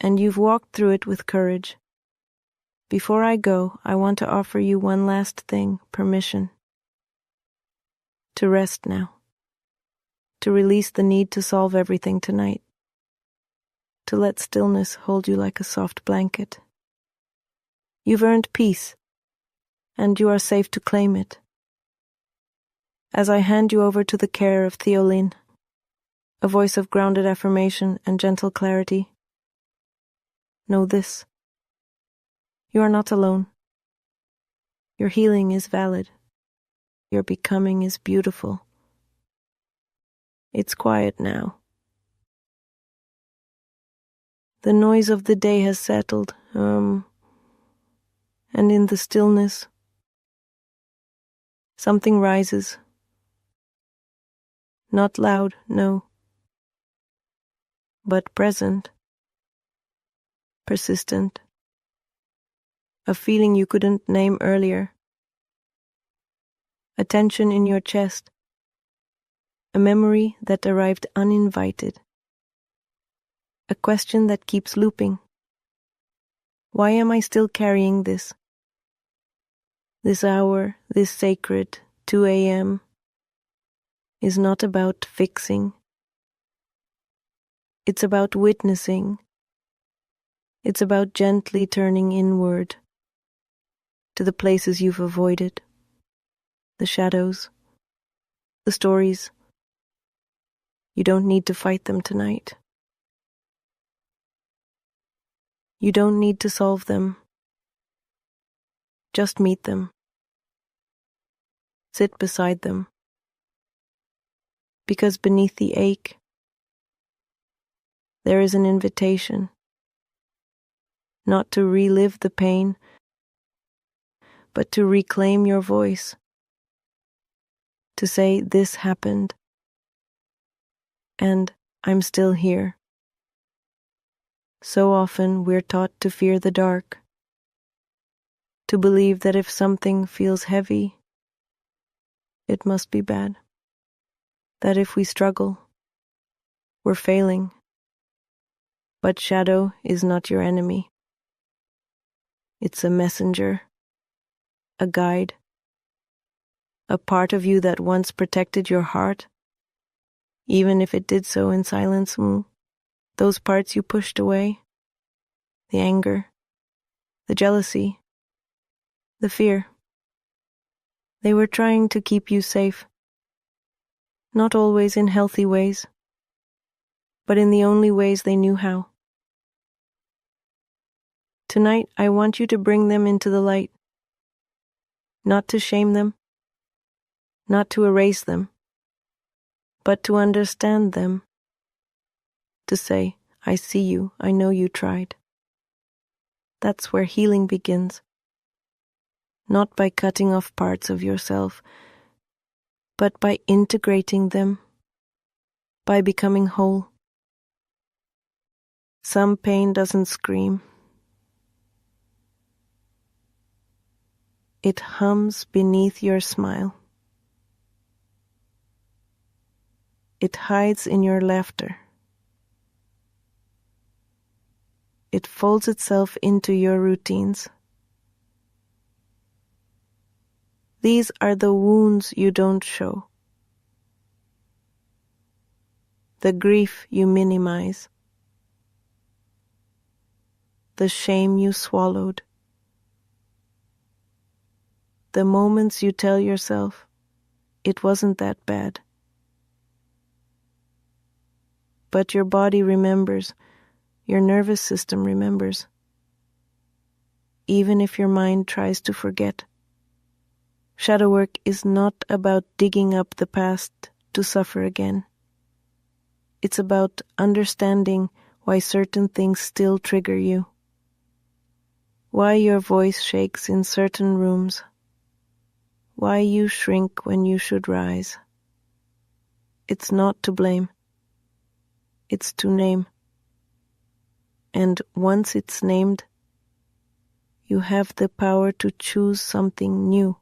and you've walked through it with courage. Before I go, I want to offer you one last thing, permission. To rest now. To release the need to solve everything tonight. To let stillness hold you like a soft blanket. You've earned peace, and you are safe to claim it. As I hand you over to the care of Theoline, a voice of grounded affirmation and gentle clarity, know this. You are not alone. Your healing is valid. Your becoming is beautiful. It's quiet now. The noise of the day has settled, and in the stillness, something rises. Not loud, no, but present, persistent. A feeling you couldn't name earlier. A tension in your chest. A memory that arrived uninvited. A question that keeps looping. Why am I still carrying this? This hour, this sacred 2 a.m. is not about fixing. It's about witnessing. It's about gently turning inward to the places you've avoided, the shadows, the stories. You don't need to fight them tonight. You don't need to solve them. Just meet them. Sit beside them. Because beneath the ache, there is an invitation, not to relive the pain, but to reclaim your voice, to say this happened, and I'm still here. So often we're taught to fear the dark, to believe that if something feels heavy, it must be bad, that if we struggle, we're failing. But shadow is not your enemy. It's a messenger, a guide, a part of you that once protected your heart, even if it did so in silence. Those parts you pushed away, the anger, the jealousy, the fear. They were trying to keep you safe, not always in healthy ways, but in the only ways they knew how. Tonight, I want you to bring them into the light, not to shame them, not to erase them, but to understand them, to say, I see you, I know you tried. That's where healing begins, not by cutting off parts of yourself, but by integrating them, by becoming whole. Some pain doesn't scream. It hums beneath your smile. It hides in your laughter. It folds itself into your routines. These are the wounds you don't show, the grief you minimize, the shame you swallowed, the moments you tell yourself, it wasn't that bad. But your body remembers, your nervous system remembers, even if your mind tries to forget. Shadow work is not about digging up the past to suffer again. It's about understanding why certain things still trigger you, why your voice shakes in certain rooms, why you shrink when you should rise. It's not to blame. It's to name. And once it's named, you have the power to choose something new.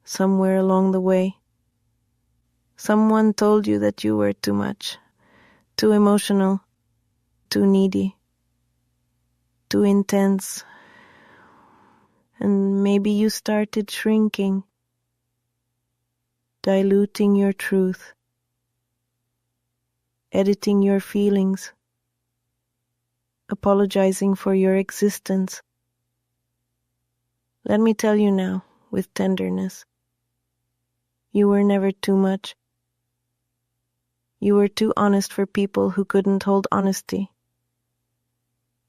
Somewhere along the way, someone told you that you were too much, too emotional, too needy, too intense, and maybe you started shrinking, diluting your truth, editing your feelings, apologizing for your existence. Let me tell you now, with tenderness, you were never too much. You were too honest for people who couldn't hold honesty.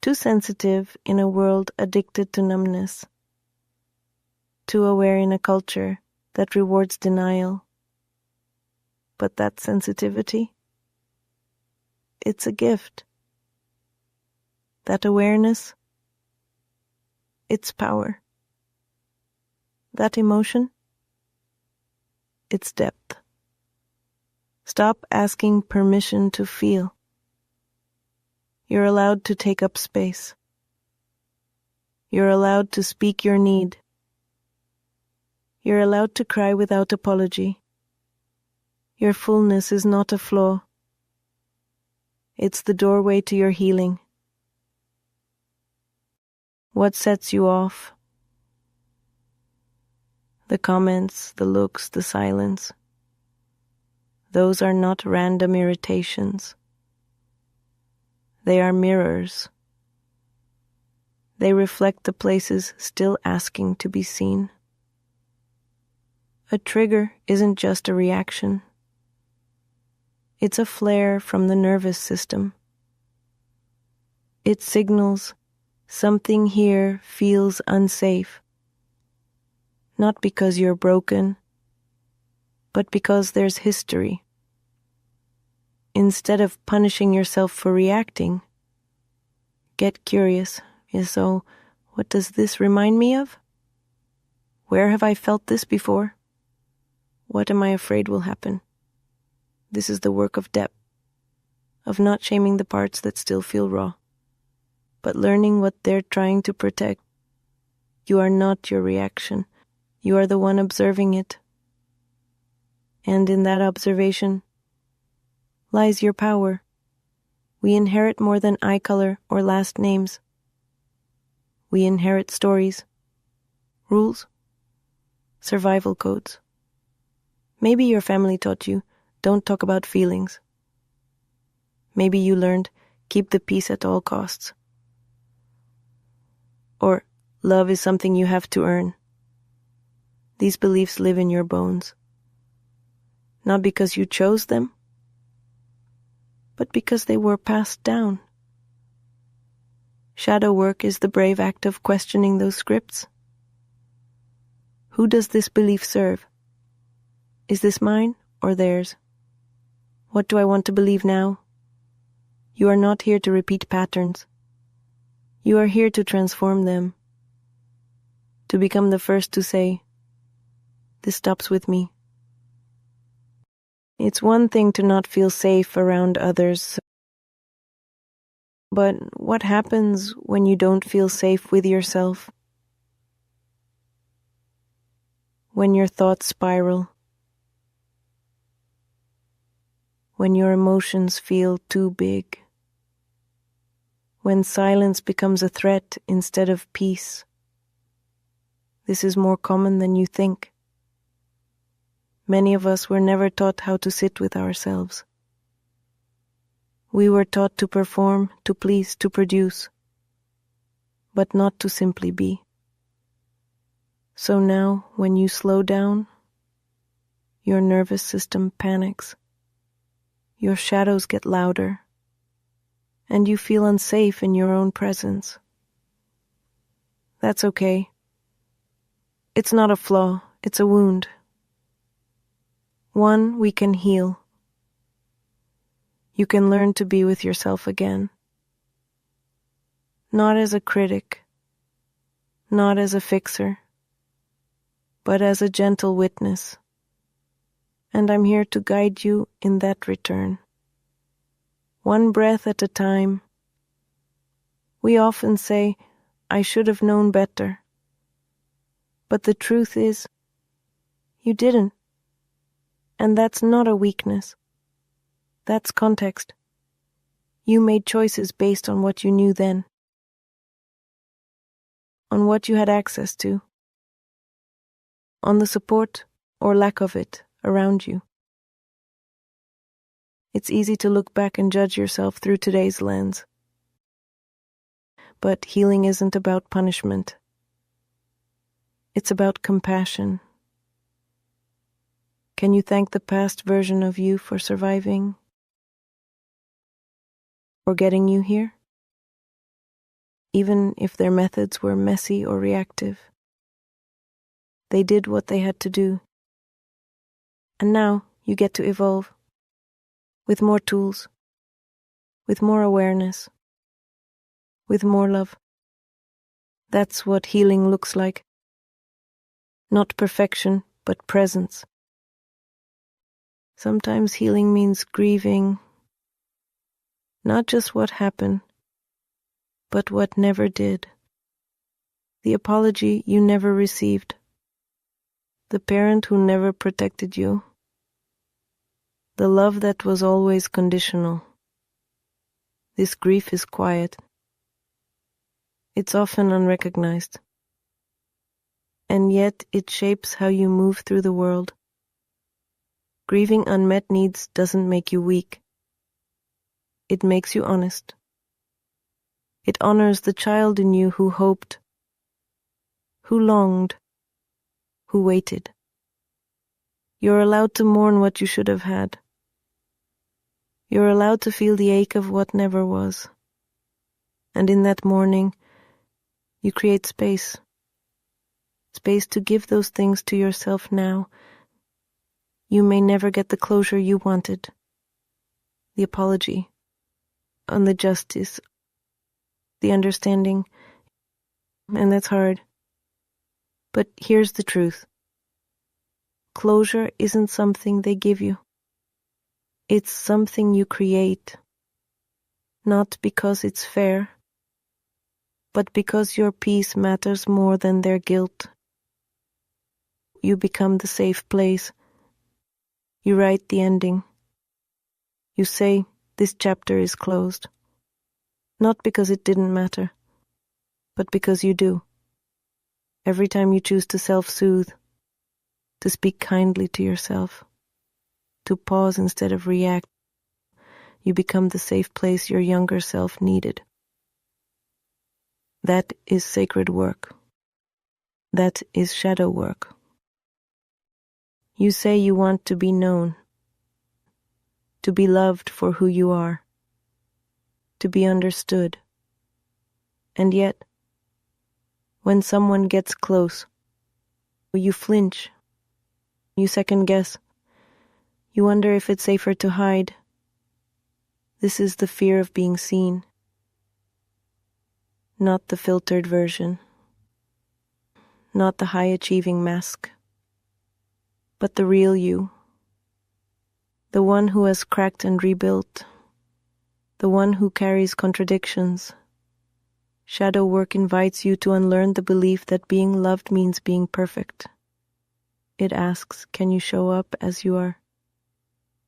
Too sensitive in a world addicted to numbness. Too aware in a culture that rewards denial. But that sensitivity, it's a gift. That awareness, it's power. That emotion, it's depth. Stop asking permission to feel. You're allowed to take up space. You're allowed to speak your need. You're allowed to cry without apology. Your fullness is not a flaw. It's the doorway to your healing. What sets you off? The comments, the looks, the silence. Those are not random irritations. They are mirrors. They reflect the places still asking to be seen. A trigger isn't just a reaction. It's a flare from the nervous system. It signals something here feels unsafe. Not because you're broken, but because there's history. Instead of punishing yourself for reacting, get curious. So, what does this remind me of? Where have I felt this before? What am I afraid will happen? This is the work of depth, of not shaming the parts that still feel raw, but learning what they're trying to protect. You are not your reaction. You are the one observing it. And in that observation lies your power. We inherit more than eye color or last names. We inherit stories, rules, survival codes. Maybe your family taught you, don't talk about feelings. Maybe you learned, keep the peace at all costs. Or, love is something you have to earn. These beliefs live in your bones. Not because you chose them, but because they were passed down. Shadow work is the brave act of questioning those scripts. Who does this belief serve? Is this mine or theirs? What do I want to believe now? You are not here to repeat patterns. You are here to transform them. To become the first to say, this stops with me. It's one thing to not feel safe around others. But what happens when you don't feel safe with yourself? When your thoughts spiral? When your emotions feel too big? When silence becomes a threat instead of peace? This is more common than you think. Many of us were never taught how to sit with ourselves. We were taught to perform, to please, to produce, but not to simply be. So now, when you slow down, your nervous system panics. Your shadows get louder, and you feel unsafe in your own presence. That's okay. It's not a flaw, it's a wound. One we can heal. You can learn to be with yourself again. Not as a critic, not as a fixer, but as a gentle witness. And I'm here to guide you in that return. One breath at a time. We often say, I should have known better. But the truth is, you didn't. And that's not a weakness. That's context. You made choices based on what you knew then, on what you had access to, on the support or lack of it around you. It's easy to look back and judge yourself through today's lens. But healing isn't about punishment. It's about compassion. Can you thank the past version of you for surviving? Or getting you here? Even if their methods were messy or reactive. They did what they had to do. And now you get to evolve. With more tools. With more awareness. With more love. That's what healing looks like. Not perfection, but presence. Sometimes healing means grieving, not just what happened, but what never did. The apology you never received. The parent who never protected you. The love that was always conditional. This grief is quiet. It's often unrecognized. And yet it shapes how you move through the world. Grieving unmet needs doesn't make you weak. It makes you honest. It honors the child in you who hoped, who longed, who waited. You're allowed to mourn what you should have had. You're allowed to feel the ache of what never was. And in that mourning, you create space. Space to give those things to yourself now. You may never get the closure you wanted. The apology. On the justice. The understanding. And that's hard. But here's the truth. Closure isn't something they give you. It's something you create. Not because it's fair, but because your peace matters more than their guilt. You become the safe place. You write the ending. You say, this chapter is closed. Not because it didn't matter, but because you do. Every time you choose to self-soothe, to speak kindly to yourself, to pause instead of react, you become the safe place your younger self needed. That is sacred work. That is shadow work. You say you want to be known, to be loved for who you are, to be understood. And yet, when someone gets close, you flinch, you second guess, you wonder if it's safer to hide. This is the fear of being seen, not the filtered version, not the high-achieving mask, but the real you, the one who has cracked and rebuilt, the one who carries contradictions. Shadow work invites you to unlearn the belief that being loved means being perfect. It asks, can you show up as you are,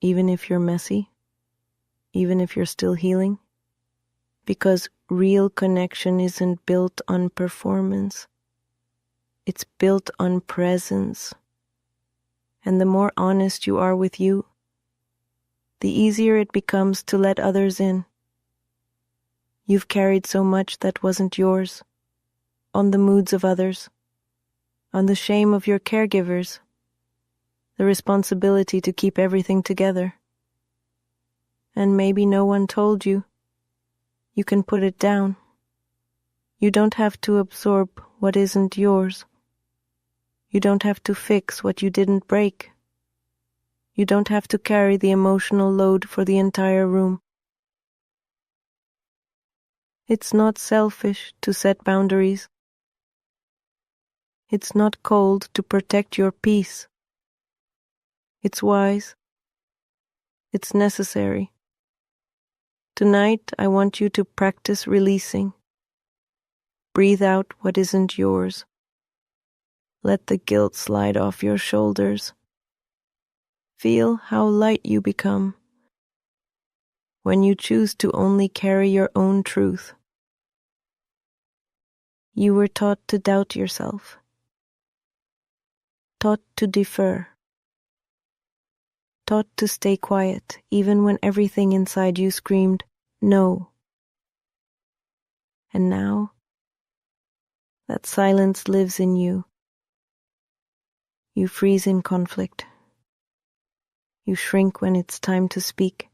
even if you're messy, even if you're still healing? Because real connection isn't built on performance. It's built on presence. And the more honest you are with you, the easier it becomes to let others in. You've carried so much that wasn't yours, on the moods of others, on the shame of your caregivers, the responsibility to keep everything together. And maybe no one told you. You can put it down. You don't have to absorb what isn't yours. You don't have to fix what you didn't break. You don't have to carry the emotional load for the entire room. It's not selfish to set boundaries. It's not cold to protect your peace. It's wise. It's necessary. Tonight, I want you to practice releasing. Breathe out what isn't yours. Let the guilt slide off your shoulders. Feel how light you become. when you choose to only carry your own truth. You were taught to doubt yourself, taught to defer, taught to stay quiet even when everything inside you screamed, no. And now, that silence lives in you. You freeze in conflict. You shrink when it's time to speak.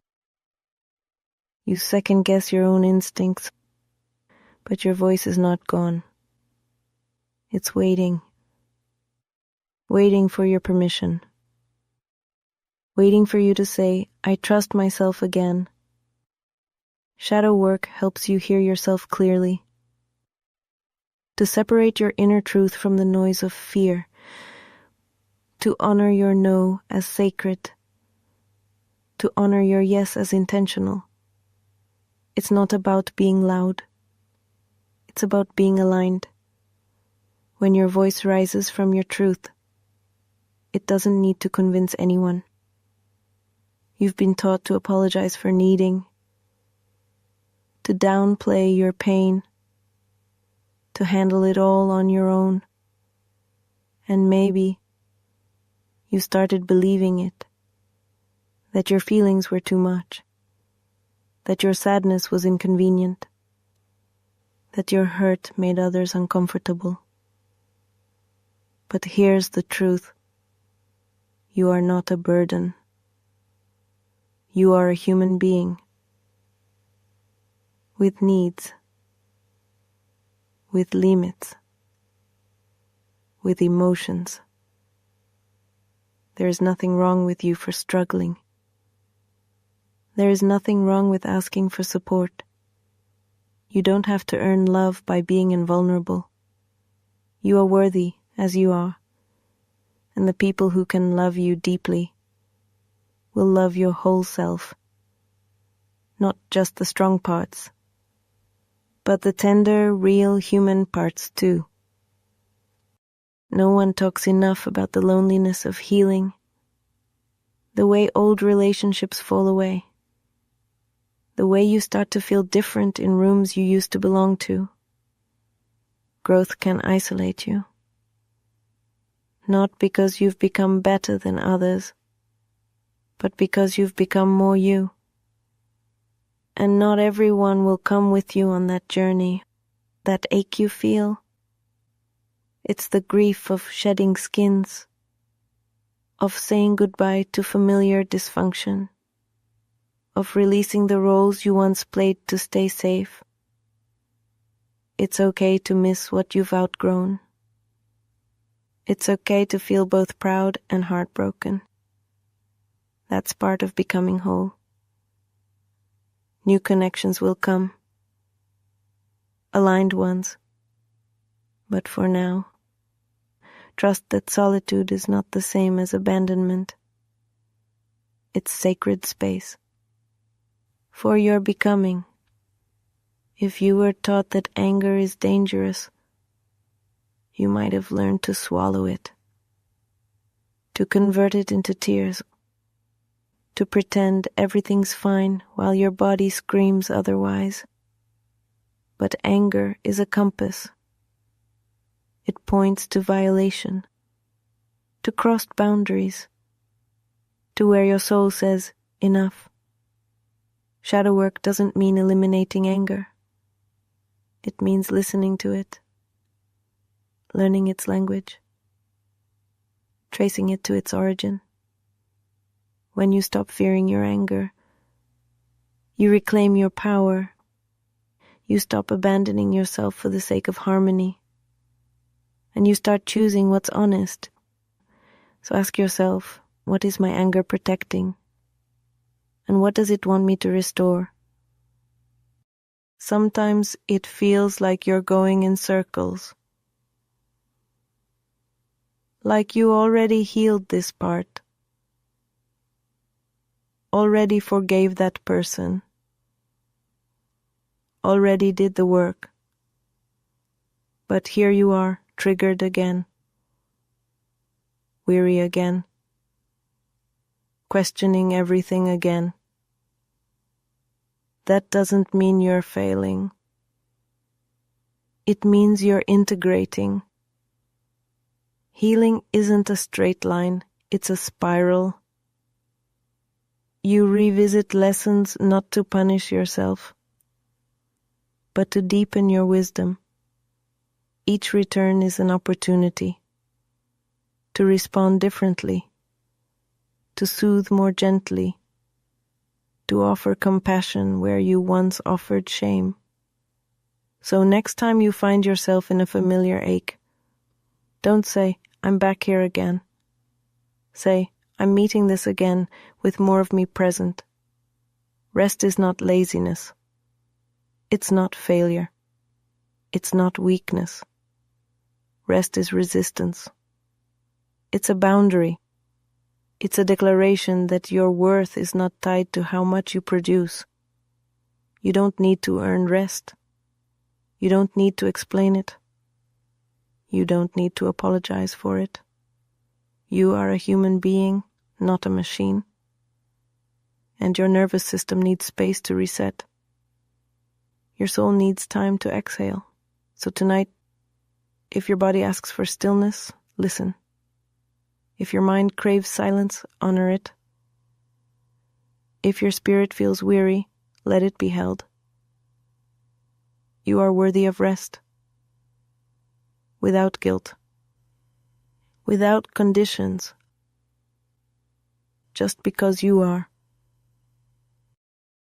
You second-guess your own instincts, but your voice is not gone. It's waiting. Waiting for your permission. Waiting for you to say, I trust myself again. Shadow work helps you hear yourself clearly. To separate your inner truth from the noise of fear. To honor your no as sacred. To honor your yes as intentional. It's not about being loud. It's about being aligned. When your voice rises from your truth, it doesn't need to convince anyone. You've been taught to apologize for needing, to downplay your pain, to handle it all on your own. And maybe you started believing it, that your feelings were too much, that your sadness was inconvenient, that your hurt made others uncomfortable. But here's the truth. You are not a burden. You are a human being with needs, with limits, with emotions. There is nothing wrong with you for struggling. There is nothing wrong with asking for support. You don't have to earn love by being invulnerable. You are worthy as you are, and the people who can love you deeply will love your whole self, not just the strong parts, but the tender, real human parts too. No one talks enough about the loneliness of healing, the way old relationships fall away, the way you start to feel different in rooms you used to belong to. Growth can isolate you, not because you've become better than others, but because you've become more you. And not everyone will come with you on that journey. That ache you feel, it's the grief of shedding skins, of saying goodbye to familiar dysfunction, of releasing the roles you once played to stay safe. It's okay to miss what you've outgrown. It's okay to feel both proud and heartbroken. That's part of becoming whole. New connections will come. Aligned ones. But for now, trust that solitude is not the same as abandonment. It's sacred space. For your becoming, if you were taught that anger is dangerous, you might have learned to swallow it, to convert it into tears, to pretend everything's fine while your body screams otherwise. But anger is a compass. It points to violation, to crossed boundaries, to where your soul says, enough. Shadow work doesn't mean eliminating anger. It means listening to it, learning its language, tracing it to its origin. When you stop fearing your anger, you reclaim your power. You stop abandoning yourself for the sake of harmony. And you start choosing what's honest. So ask yourself, what is my anger protecting? And what does it want me to restore? Sometimes it feels like you're going in circles. Like you already healed this part. Already forgave that person. Already did the work. But here you are, triggered again. Weary again. Questioning everything again. that doesn't mean you're failing. It means you're integrating. Healing isn't a straight line, it's a spiral. You revisit lessons not to punish yourself, but to deepen your wisdom. Each return is an opportunity to respond differently, to soothe more gently, to offer compassion where you once offered shame. So next time you find yourself in a familiar ache, don't say, "I'm back here again." Say, "I'm meeting this again with more of me present." Rest is not laziness. It's not failure. It's not weakness. Rest is resistance. It's a boundary. It's a declaration that your worth is not tied to how much you produce. You don't need to earn rest. You don't need to explain it. You don't need to apologize for it. You are a human being, not a machine. And your nervous system needs space to reset. Your soul needs time to exhale. So tonight, if your body asks for stillness, listen. If your mind craves silence, honor it. If your spirit feels weary, let it be held. You are worthy of rest. Without guilt. Without conditions. Just because you are.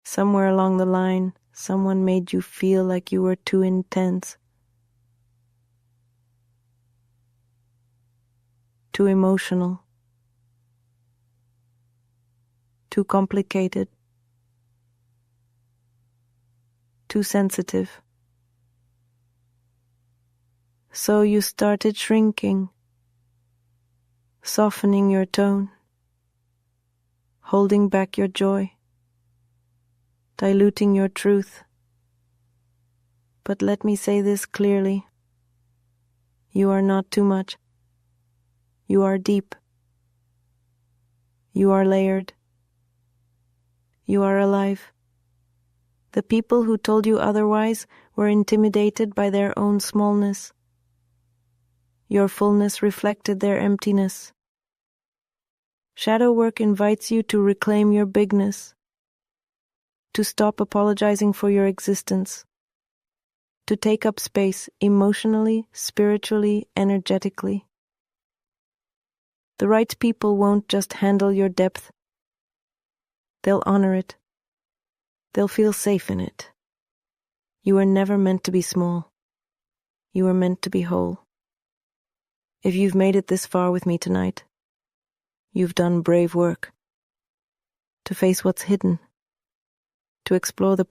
Somewhere along the line, someone made you feel like you were too intense, too emotional, too complicated, too sensitive. So you started shrinking, softening your tone, holding back your joy, diluting your truth. But let me say this clearly. You are not too much. You are deep. You are layered. You are alive. The people who told you otherwise were intimidated by their own smallness. Your fullness reflected their emptiness. Shadow work invites you to reclaim your bigness, to stop apologizing for your existence, to take up space emotionally, spiritually, energetically. The right people won't just handle your depth. They'll honor it. They'll feel safe in it. You were never meant to be small. You were meant to be whole. If you've made it this far with me tonight, you've done brave work. To face what's hidden. To explore the